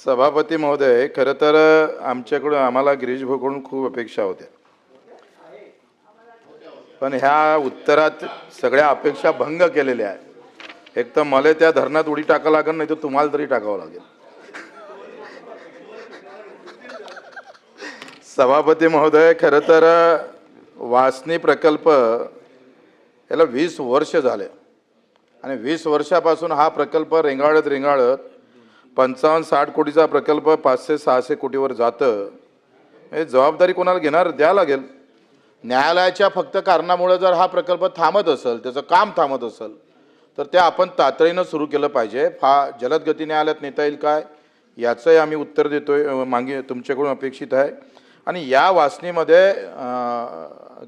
सभापती महोदय, खरं तर आमच्याकडून आम्हाला गिरीश भाऊकडून खूप अपेक्षा होत्या, पण ह्या उत्तरात सगळ्या अपेक्षा भंग केलेल्या आहेत. एक तर मला त्या धरणात उडी टाकावं लागेल, नाही तर तुम्हाला तरी टाकावं लागेल. सभापती महोदय, खरं तर वासनी प्रकल्प याला 20 वर्ष झाले आणि 20 वर्षापासून हा प्रकल्प रेंगाळत 55-60 कोटीचा प्रकल्प 500-600 कोटीवर जातं. हे जबाबदारी कोणाला घेणार? द्यावं लागेल. न्यायालयाच्या फक्त कारणामुळे जर हा प्रकल्प थांबत असेल, त्याचं काम थांबत असेल, तर ते आपण तातडीनं सुरू केलं पाहिजे. जलद गती न्यायालयात नेता येईल काय, याचंही आम्ही उत्तर देतोय, तुमच्याकडून अपेक्षित आहे. आणि या वासनीमध्ये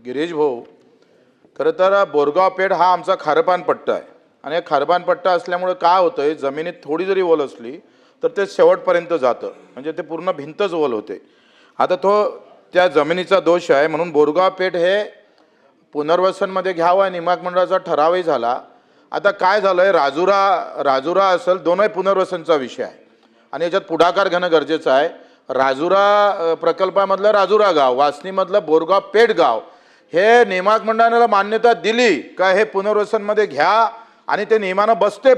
गिरीश भाऊ, खरं तर बोरगाव पेठ हा आमचा खारपान पट्टा आहे आणि खारपान पट्टा असल्यामुळे काय होतंय, जमिनीत थोडी जरी ओल असली तर ते शेवटपर्यंत जातं, म्हणजे ते पूर्ण भिंतच ओल होते. आता त्या जमिनीचा दोष आहे, म्हणून बोरगाव पेठ हे पुनर्वसनमध्ये घ्यावं, नियामक मंडळाचा ठरावही झाला. आता काय झालंय, राजुरा असेल, दोनही पुनर्वसनचा विषय आहे आणि याच्यात पुढाकार घेणं गरजेचं आहे. राजुरा प्रकल्पामधलं राजुरा गाव, वासनीमधलं बोरगाव पेठ गाव हे नियामक मंडळाला मान्यता दिली का हे पुनर्वसनमध्ये घ्या आणि ते नियमानं बसते.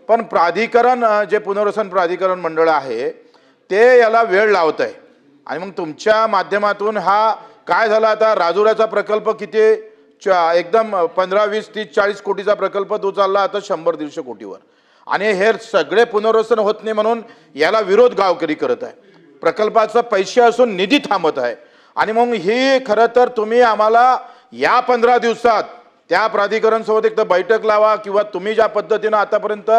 पण प्राधिकरण, जे पुनर्वसन प्राधिकरण मंडळ आहे ते याला वेळ लावत आहे. आणि मग तुमच्या माध्यमातून हा काय झाला, आता राजुराचा प्रकल्प किती एकदम 15, 20, 30, 40 कोटीचा प्रकल्प तो चालला आता 100-150 कोटीवर, आणि हे सगळे पुनर्वसन होत नाही म्हणून याला विरोध गावकरी करत आहे. प्रकल्पाचं पैसे असून निधी थांबत आहे. आणि मग ही खरं तर तुम्ही आम्हाला या 15 दिवसात त्या प्राधिकरणसोबत एक तर बैठक लावा, किंवा तुम्ही ज्या पद्धतीनं आतापर्यंत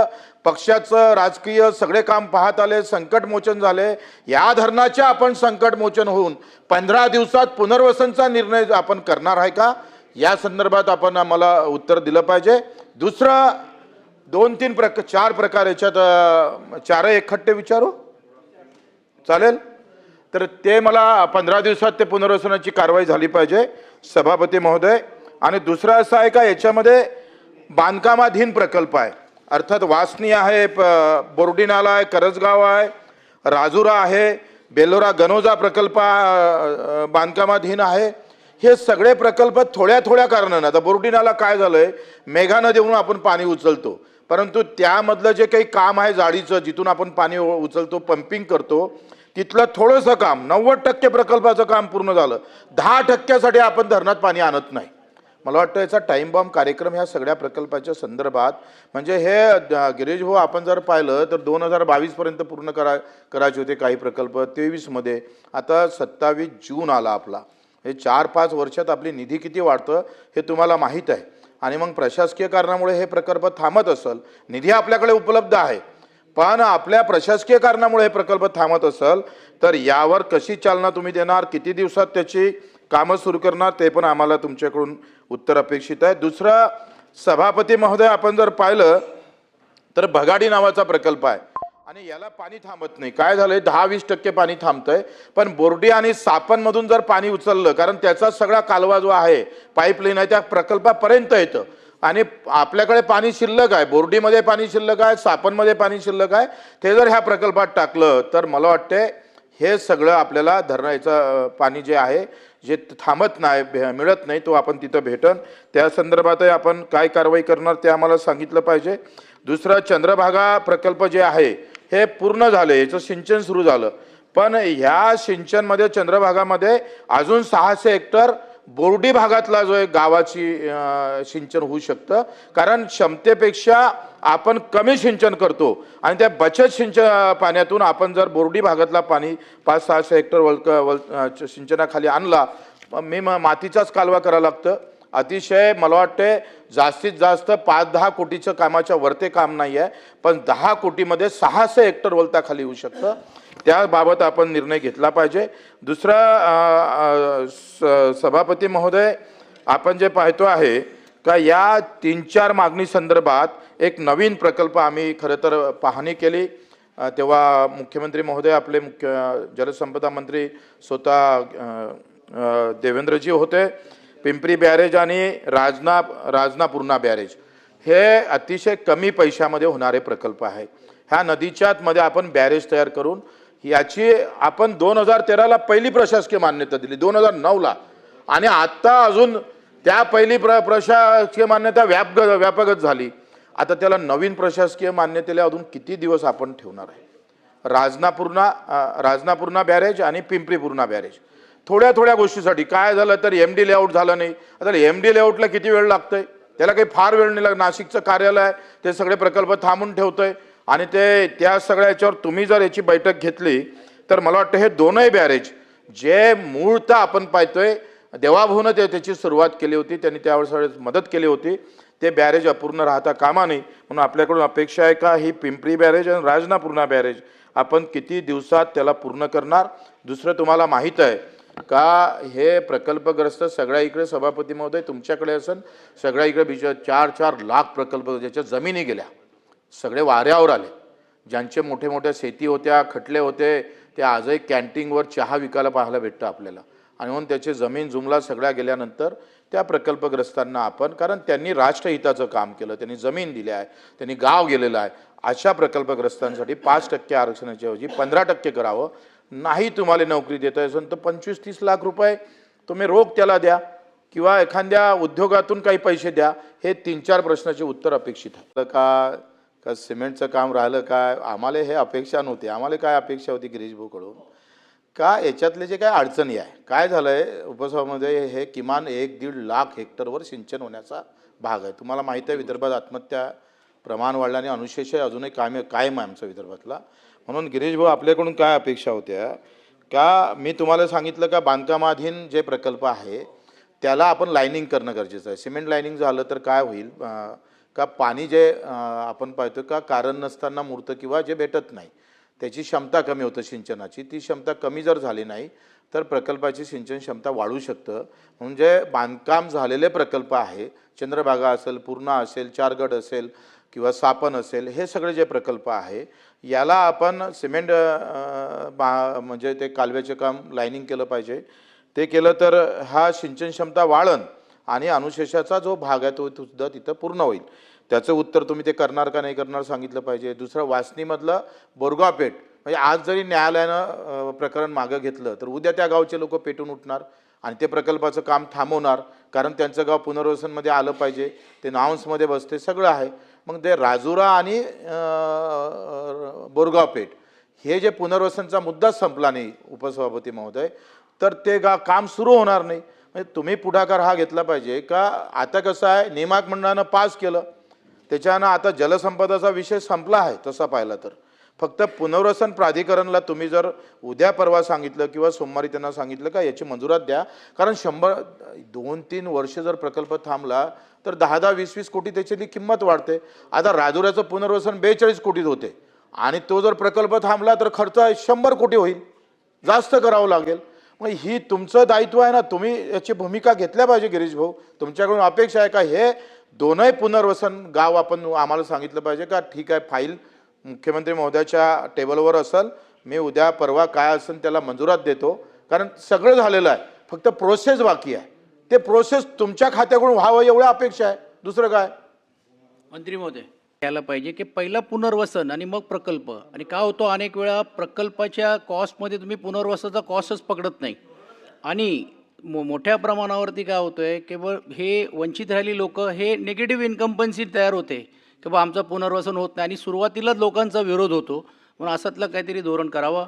पक्षाचं राजकीय सगळे काम पाहत आले, संकटमोचन झाले, या धरणाचे आपण संकटमोचन होऊन 15 दिवसात पुनर्वसनचा निर्णय आपण करणार आहे का, या संदर्भात आपण आम्हाला उत्तर दिलं पाहिजे. दुसरं 2-3 4 प्रकार याच्यात, 4 एकखट्टे विचारू चालेल? तर ते मला 15 दिवसात ते पुनर्वसनाची कारवाई झाली पाहिजे सभापती महोदय. आणि दुसरं असं आहे का, याच्यामध्ये बांधकामाधीन प्रकल्प आहे, अर्थात वासनी आहे, बोर्डी नाला आहे, करजगाव आहे, राजुरा आहे, बेलोरा गनोजा प्रकल्प बांधकामाधीन आहे. हे सगळे प्रकल्प थोड्या कारणानं, आता बोर्डी नाला काय झालंय, मेघा नदीवरून आपण पाणी उचलतो, परंतु त्यामधलं जे काही काम आहे जाळीचं, जिथून आपण पाणी उचलतो, पंपिंग करतो, तिथलं थोडंसं काम, 90% प्रकल्पाचं काम पूर्ण झालं, 10% आपण धरणात पाणी आणत नाही. मला वाटतं याचा टाईम बॉम्ब कार्यक्रम ह्या सगळ्या प्रकल्पाच्या संदर्भात, म्हणजे हे गिरीश भाऊ आपण जर पाहिलं तर 2022 पर्यंत पूर्ण करायचे होते काही प्रकल्प, 23 मध्ये, आता 27 जून आला आपला. हे 4-5 वर्षात आपली निधी किती वाढतं हे तुम्हाला माहीत आहे. आणि मग प्रशासकीय कारणामुळे हे प्रकल्प थांबत असेल, निधी आपल्याकडे उपलब्ध आहे, पण आपल्या प्रशासकीय कारणामुळे हे प्रकल्प थांबत असेल, तर यावर कशी चालना तुम्ही देणार, किती दिवसात त्याची कामं सुरू करणार, ते पण आम्हाला तुमच्याकडून उत्तर अपेक्षित आहे. दुसरा सभापती महोदय, आपण जर पाहिलं तर भगाडी नावाचा प्रकल्प आहे आणि याला पाणी थांबत नाही. काय झालंय, 10-20% पाणी थांबतंय, पण बोर्डी आणि सापनमधून जर पाणी उचललं, कारण त्याचा सगळा कालवा जो आहे, पाईपलाईन आहे, त्या प्रकल्पापर्यंत येतं आणि आपल्याकडे पाणी शिल्लक आहे, बोर्डीमध्ये पाणी शिल्लक आहे, सापनमध्ये पाणी शिल्लक आहे, ते जर ह्या प्रकल्पात टाकलं तर मला वाटते हे सगळं आपल्याला धरणाचं पाणी जे आहे, जे थांबत नाही, मिळत नाही, तो आपण तिथं भेटन. त्या संदर्भातही आपण काय कारवाई करणार ते आम्हाला सांगितलं पाहिजे. दुसरं, चंद्रभागा प्रकल्प जे आहे हे पूर्ण झाले, याचं सिंचन सुरू झालं, पण ह्या सिंचनमध्ये चंद्रभागामध्ये अजून 600 हेक्टर बोर्डी भागातला जो एक गावाची सिंचन होऊ शकतं, कारण क्षमतेपेक्षा आपण कमी सिंचन करतो आणि त्या बचत सिंचन पाण्यातून आपण जर बोर्डी भागातला पाणी 500-600 हेक्टर सिंचनाखाली आणला, मातीचाच कालवा करावा लागतं. अतिशय मला वाटते जास्तीत जास्त 5-10 कोटीचं कामाच्या वरते काम नाही आहे, पण 10 कोटीमध्ये 600 हेक्टर वलताखाली होऊ शकतं, त्याबाबत आपण निर्णय घेतला पाहिजे. दुसरा सभापती महोदय, आपण जे पाहतो आहे का या 3-4 मागणी संदर्भात एक नवीन प्रकल्प आम्ही खरं तर पाहणी केली, तेव्हा मुख्यमंत्री महोदय, आपले जलसंपदा मंत्री स्वतः देवेंद्रजी होते. पिंपरी बॅरेज आणि राजना पूर्णा बॅरेज हे अतिशय कमी पैशामध्ये होणारे प्रकल्प आहे. ह्या नदीच्या मध्ये आपण बॅरेज तयार करून याची आपण 2013ला पहिली प्रशासकीय मान्यता दिली, 2009ला, आणि आत्ता अजून त्या पहिली प्रशासकीय मान्यता व्यापकच झाली. आता त्याला नवीन प्रशासकीय मान्यतेला अजून किती दिवस आपण ठेवणार आहे? राजनापूर्णा बॅरेज आणि पिंपरी पूर्णा बॅरेज थोड्या थोड्या गोष्टीसाठी काय झालं तर MD लेआउट झालं नाही. आता MD लेआउटला किती वेळ लागतोय? त्याला काही फार वेळ नाही लागत. नाशिकचं कार्यालय आहे ते सगळे प्रकल्प थांबून ठेवतोय आणि ते त्या सगळ्या याच्यावर तुम्ही जर याची बैठक घेतली तर मला वाटतं हे दोनही बॅरेज जे मूळतः आपण पाहतोय देवाभाऊनं त्याची सुरुवात केली होती, त्यांनी त्यावेळेस मदत केली होती, ते बॅरेज अपूर्ण राहता कामा नये. म्हणून आपल्याकडून अपेक्षा आहे का ही पिंपरी बॅरेज आणि राजनापूर्णा बॅरेज आपण किती दिवसात त्याला पूर्ण करणार? दुसरं तुम्हाला माहीत आहे का हे प्रकल्पग्रस्त सगळ्या इकडे सभापती महोदय तुमच्याकडे असेल सगळ्या इकडे 4-4 लाख प्रकल्प ज्याच्या जमिनी गेल्या, सगळे वाऱ्यावर आले. ज्यांचे मोठे मोठ्या शेती होत्या, खटले होते, ते आजही कॅन्टीनवर चहा विकायला पाहायला भेटतं आपल्याला. आणि म्हणून त्याचे जमीन जुमला सगळ्या गेल्यानंतर त्या प्रकल्पग्रस्तांना आपण, कारण त्यांनी राष्ट्रहिताचं काम केलं, त्यांनी जमीन दिली आहे, त्यांनी गाव गेलेलं आहे, अशा प्रकल्पग्रस्तांसाठी 5% आरक्षणाच्या ऐवजी 15% करावं. नाही तुम्हाला नोकरी देता असेल तर 25-30 लाख रुपये तुम्ही रोख त्याला द्या किंवा एखाद्या उद्योगातून काही पैसे द्या. हे 3-4 प्रश्नाचे उत्तर अपेक्षित आहे. का सिमेंटचं काम राहिलं काय? आम्हाला हे अपेक्षा नव्हती. आम्हाला काय अपेक्षा होती गिरीश भाऊकडून का याच्यातले जे काय अडचणी आहे, काय झालं आहे उपसभामध्ये हे किमान 1-1.5 लाख हेक्टरवर सिंचन होण्याचा भाग आहे. तुम्हाला माहीत आहे विदर्भात आत्महत्या प्रमाण वाढल्याने अनुशेष अजूनही कायम आहे आमच्या विदर्भातला. म्हणून गिरीश भाऊ आपल्याकडून काय अपेक्षा होत्या का मी तुम्हाला सांगितलं का बांधकामाधीन जे प्रकल्प आहे त्याला आपण लाईनिंग करणं गरजेचं आहे. सिमेंट लाईनिंग झालं तर काय होईल का पाणी जे आपण पाहतो का कारण नसताना मुरतं किंवा जे भेटत नाही त्याची क्षमता कमी होतं सिंचनाची. ती क्षमता कमी जर झाली नाही तर प्रकल्पाची सिंचन क्षमता वाढू शकतं. म्हणजे बांधकाम झालेले प्रकल्प आहे, चंद्रभागा असेल, पूर्णा असेल, चारगड असेल किंवा सापन असेल, हे सगळे जे प्रकल्प आहे याला आपण सिमेंट म्हणजे ते कालव्याचे काम लाईनिंग केलं पाहिजे. ते केलं तर हा सिंचन क्षमता वाढन आणि अनुशेषाचा जो भाग आहे तो सुद्धा तिथं पूर्ण होईल. त्याचं उत्तर तुम्ही ते करणार का नाही करणार सांगितलं पाहिजे. दुसरं वासनीमधलं बोरगाव पेठ, म्हणजे आज जरी न्यायालयानं प्रकरण मागं घेतलं तर उद्या त्या गावचे लोक पेटून उठणार आणि ते प्रकल्पाचं काम थांबवणार, कारण त्यांचं गाव पुनर्वसनमध्ये आलं पाहिजे, ते नाउन्समध्ये बसते, सगळं आहे. मग ते राजुरा आणि बोरगाव पेठ हे जे पुनर्वसनचा मुद्दाच संपला नाही उपसभापती महोदय, तर ते काम सुरू होणार नाही. म्हणजे तुम्ही पुढाकार हा घेतला पाहिजे का आता कसं आहे नियामक मंडळानं पास केलं त्याच्यानं आता जलसंपदाचा विषय संपला आहे. तसा पाहिला तर फक्त पुनर्वसन प्राधिकरणला तुम्ही जर उद्या परवा सांगितलं किंवा सोमवारी त्यांना सांगितलं का याची मंजुरात द्या, कारण 2-3 वर्ष जर प्रकल्प थांबला तर 10-20 कोटी त्याची किंमत वाढते. आता राजुऱ्याचं पुनर्वसन 42 कोटीत होते आणि तो जर प्रकल्प थांबला तर खर्च 100 कोटी होईल, जास्त करावं लागेल. मग ही तुमचं दायित्व आहे ना, तुम्ही याची भूमिका घेतल्या पाहिजे. गिरीश भाऊ तुमच्याकडून अपेक्षा आहे का हे दोनही पुनर्वसन गाव आपण आम्हाला सांगितलं पाहिजे का ठीक आहे फाईल मुख्यमंत्री महोदयाच्या टेबलवर असेल, मी उद्या परवा काय असेल त्याला मंजुरात देतो, कारण सगळं झालेलं आहे, फक्त प्रोसेस बाकी आहे. ते प्रोसेस तुमच्या खात्याकडून व्हावं एवढी अपेक्षा आहे, दुसरं काय. मंत्री महोदय यायला पाहिजे की पहिला पुनर्वसन आणि मग प्रकल्प. आणि काय होतो अनेक वेळा प्रकल्पाच्या कॉस्टमध्ये तुम्ही पुनर्वसनाचा कॉस्टच पकडत नाही आणि मोठ्या प्रमाणावरती काय होतंय केवळ हे वंचित राहिली लोक हे निगेटिव्ह इन्कम्पन्सी तयार होते की बा आमचं पुनर्वसन होत नाही आणि सुरुवातीलाच लोकांचा विरोध होतो. म्हणून असातलं काहीतरी धोरण करावं.